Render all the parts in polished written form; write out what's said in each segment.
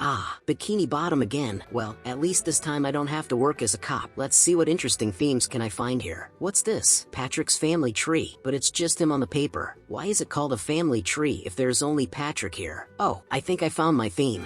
Ah, Bikini Bottom again. Well, at least this time I don't have to work as a cop. Let's see what interesting themes can I find here. What's this? Patrick's family tree. But it's just him on the paper. Why is it called a family tree if there's only Patrick here? Oh, I think I found my theme.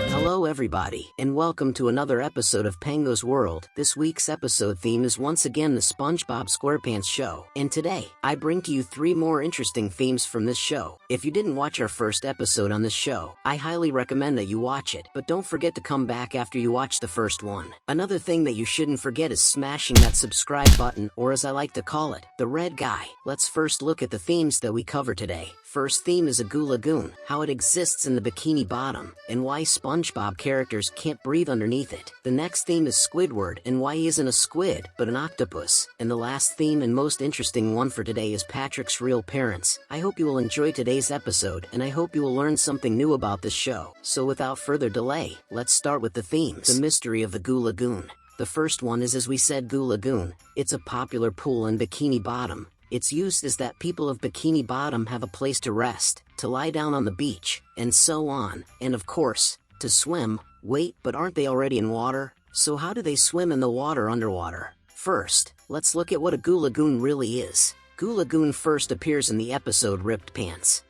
Hello everybody, and welcome to another episode of Pengo's World. This week's episode theme is once again the SpongeBob SquarePants show, and today, I bring to you 3 more interesting themes from this show. If you didn't watch our first episode on this show, I highly recommend that you watch it, but don't forget to come back after you watch the first one. Another thing that you shouldn't forget is smashing that subscribe button, or as I like to call it, the red guy. Let's first look at the themes that we cover today. First theme is a Goo Lagoon, how it exists in the Bikini Bottom, and why SpongeBob characters can't breathe underneath it. The next theme is Squidward, and why he isn't a squid, but an octopus. And the last theme and most interesting one for today is Patrick's real parents. I hope you will enjoy today's episode, and I hope you will learn something new about this show. So without further delay, let's start with the themes. The mystery of the Goo Lagoon. The first one is, as we said, Goo Lagoon. It's a popular pool in Bikini Bottom. Its use is that people of Bikini Bottom have a place to rest, to lie down on the beach, and so on, and of course, to swim. Wait, but aren't they already in water? So how do they swim in the water underwater? First, let's look at what a Goo Lagoon really is. Goo Lagoon first appears in the episode Ripped Pants.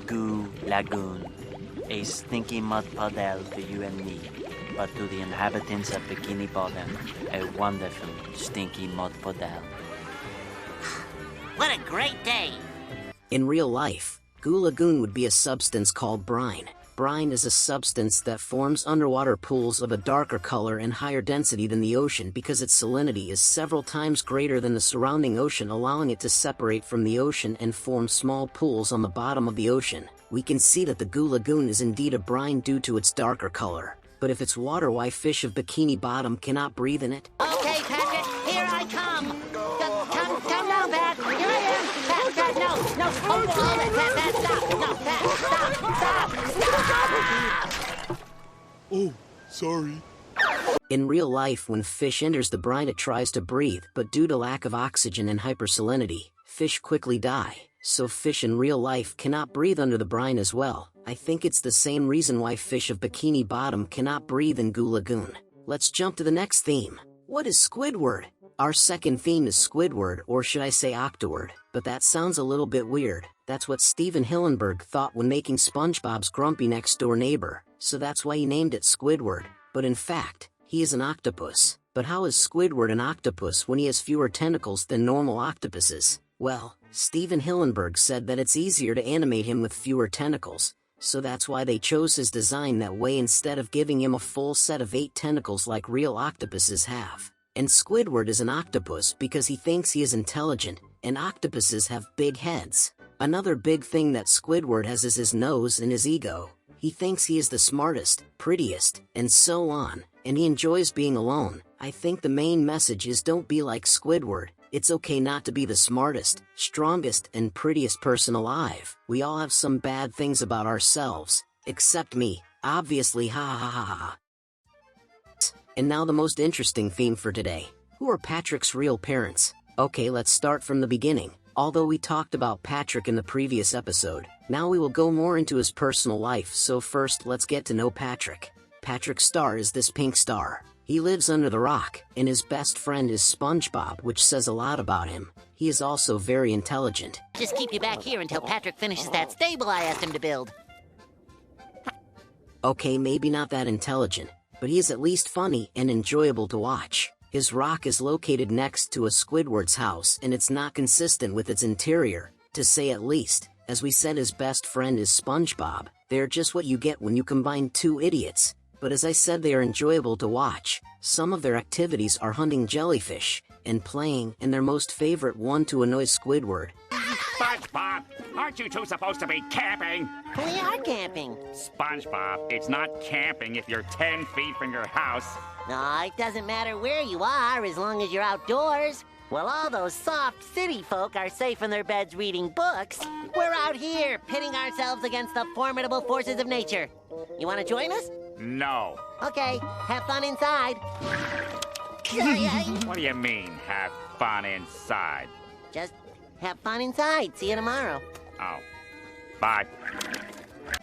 Goo Lagoon, a stinky mud puddle to you and me, but to the inhabitants of Bikini Bottom, a wonderful stinky mud puddle. What a great day! In real life, Goo Lagoon would be a substance called brine. Brine is a substance that forms underwater pools of a darker color and higher density than the ocean because its salinity is several times greater than the surrounding ocean, allowing it to separate from the ocean and form small pools on the bottom of the ocean. We can see that the Goo Lagoon is indeed a brine due to its darker color. But if it's water, why fish of Bikini Bottom cannot breathe in it? Okay, Patrick, here I come! Come now, Pat! Here I am! Pat, no! Oh, Pat, stop! No, Pat, stop! Oh, sorry. In real life, when fish enters the brine, it tries to breathe, but due to lack of oxygen and hypersalinity, fish quickly die. So fish in real life cannot breathe under the brine as well. I think it's the same reason why fish of Bikini Bottom cannot breathe in Goo Lagoon. Let's jump to the next theme. What is Squidward? Our second theme is Squidward, or should I say Octoward, but that sounds a little bit weird. That's what Steven Hillenburg thought when making SpongeBob's grumpy next-door neighbor, so that's why he named it Squidward. But in fact, he is an octopus. But how is Squidward an octopus when he has fewer tentacles than normal octopuses? Well, Steven Hillenburg said that it's easier to animate him with fewer tentacles, so that's why they chose his design that way instead of giving him a full set of 8 tentacles like real octopuses have. And Squidward is an octopus because he thinks he is intelligent, and octopuses have big heads. Another big thing that Squidward has is his nose and his ego. He thinks he is the smartest, prettiest, and so on, and he enjoys being alone. I think the main message is don't be like Squidward. It's okay not to be the smartest, strongest, and prettiest person alive. We all have some bad things about ourselves. Except me, obviously, ha ha ha ha. And now the most interesting theme for today. Who are Patrick's real parents? Okay, let's start from the beginning. Although we talked about Patrick in the previous episode, now we will go more into his personal life, so first let's get to know Patrick. Patrick's star is this pink star. He lives under the rock, and his best friend is SpongeBob, which says a lot about him. He is also very intelligent. Just keep you back here until Patrick finishes that stable I asked him to build. Okay, maybe not that intelligent, but he is at least funny and enjoyable to watch. His rock is located next to a Squidward's house, and it's not consistent with its interior, to say at least. As we said, his best friend is SpongeBob. They're just what you get when you combine 2 idiots. But as I said, they are enjoyable to watch. Some of their activities are hunting jellyfish, and playing, and their most favorite one to annoy Squidward. SpongeBob, aren't you two supposed to be camping? We are camping. SpongeBob, it's not camping if you're 10 feet from your house. No, it doesn't matter where you are as long as you're outdoors. While all those soft city folk are safe in their beds reading books, we're out here pitting ourselves against the formidable forces of nature. You want to join us? No. Okay, have fun inside. What do you mean, have fun inside? Just have fun inside. See you tomorrow. Oh. Bye.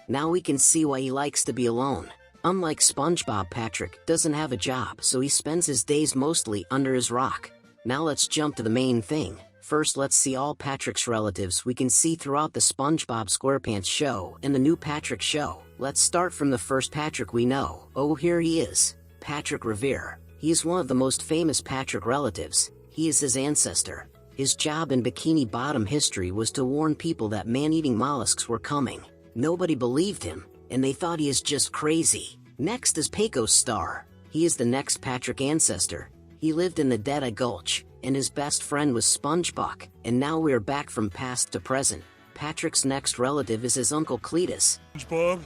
Now we can see why he likes to be alone. Unlike SpongeBob, Patrick doesn't have a job, so he spends his days mostly under his rock. Now let's jump to the main thing. First, let's see all Patrick's relatives we can see throughout the SpongeBob SquarePants show and the new Patrick show. Let's start from the first Patrick we know. Oh, here he is. Patrick Revere. He is one of the most famous Patrick relatives. He is his ancestor. His job in Bikini Bottom history was to warn people that man-eating mollusks were coming. Nobody believed him, and they thought he is just crazy. Next is Pengo Star. He is the next Patrick ancestor. He lived in the Deadeye Gulch, and his best friend was SpongeBob. And now we are back from past to present. Patrick's next relative is his Uncle Cletus. SpongeBob,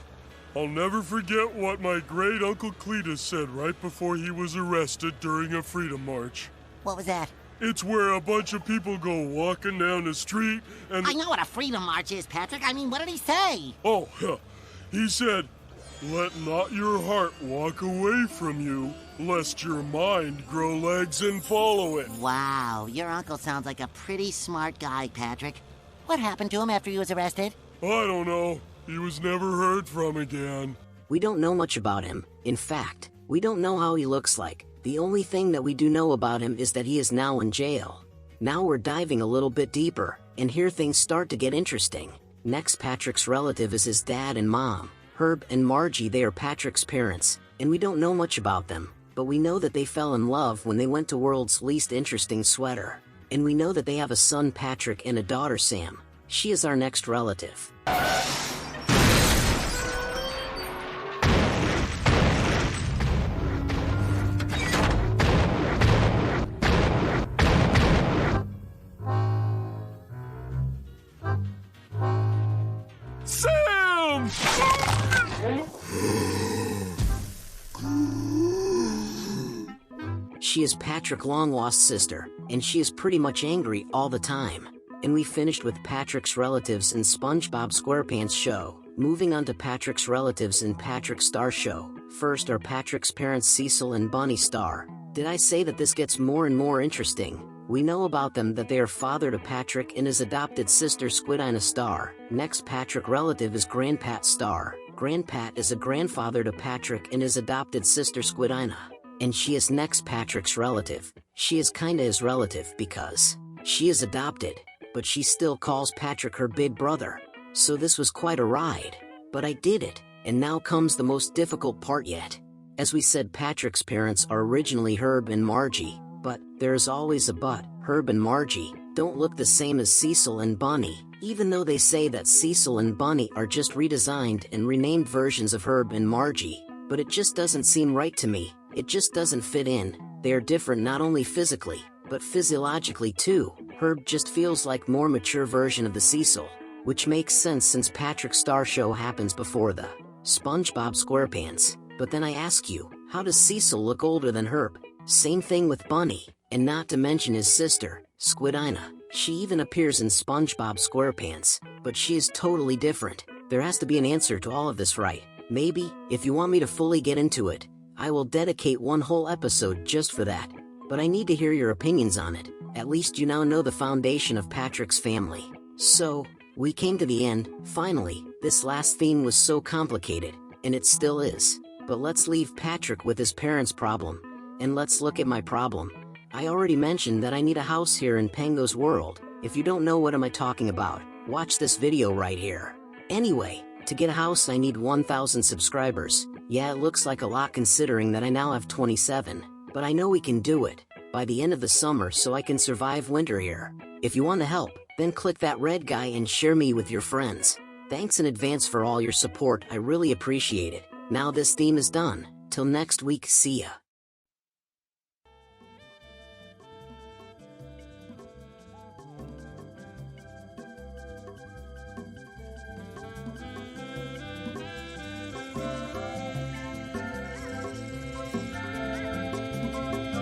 I'll never forget what my great Uncle Cletus said right before he was arrested during a Freedom March. What was that? It's where a bunch of people go walking down the street and... I know what a freedom march is, Patrick. I mean, what did he say? Oh, yeah. He said, "Let not your heart walk away from you, lest your mind grow legs and follow it." Wow, your uncle sounds like a pretty smart guy, Patrick. What happened to him after he was arrested? I don't know. He was never heard from again. We don't know much about him. In fact, we don't know how he looks like. The only thing that we do know about him is that he is now in jail. Now we're diving a little bit deeper, and here things start to get interesting. Next, Patrick's relative is his dad and mom. Herb and Margie, they are Patrick's parents, and we don't know much about them, but we know that they fell in love when they went to World's Least Interesting Sweater. And we know that they have a son, Patrick, and a daughter, Sam. She is our next relative. Sam! She is Patrick's long-lost sister, and she is pretty much angry all the time. And we finished with Patrick's relatives in SpongeBob SquarePants show. Moving on to Patrick's relatives in Patrick Star show. First are Patrick's parents, Cecil and Bunny Star. Did I say that this gets more and more interesting? We know about them that they are father to Patrick and his adopted sister Squidward Star. Next Patrick relative is Grandpat Star. Grandpat is a grandfather to Patrick and his adopted sister Squidward. And she is next Patrick's relative. She is kinda his relative because she is adopted, but she still calls Patrick her big brother. So this was quite a ride. But I did it, and now comes the most difficult part yet. As we said, Patrick's parents are originally Herb and Margie, but there is always a but. Herb and Margie don't look the same as Cecil and Bunny, even though they say that Cecil and Bunny are just redesigned and renamed versions of Herb and Margie. But it just doesn't seem right to me. It just doesn't fit in. They are different not only physically, but physiologically too. Herb just feels like more mature version of the Cecil, which makes sense since Patrick Star show happens before the SpongeBob SquarePants. But then I ask you, how does Cecil look older than Herb? Same thing with Bunny, and not to mention his sister, Squidward. She even appears in SpongeBob SquarePants, but she is totally different. There has to be an answer to all of this, right? Maybe, if you want me to fully get into it, I will dedicate one whole episode just for that. But I need to hear your opinions on it. At least you now know the foundation of Patrick's family. So, we came to the end, finally. This last theme was so complicated, and it still is. But let's leave Patrick with his parents' problem, and let's look at my problem. I already mentioned that I need a house here in Pengo's world. If you don't know what am I talking about, watch this video right here. Anyway, to get a house I need 1,000 subscribers. Yeah, it looks like a lot considering that I now have 27, but I know we can do it by the end of the summer so I can survive winter here. If you want to help, then click that red guy and share me with your friends. Thanks in advance for all your support, I really appreciate it. Now this theme is done. Till next week, see ya.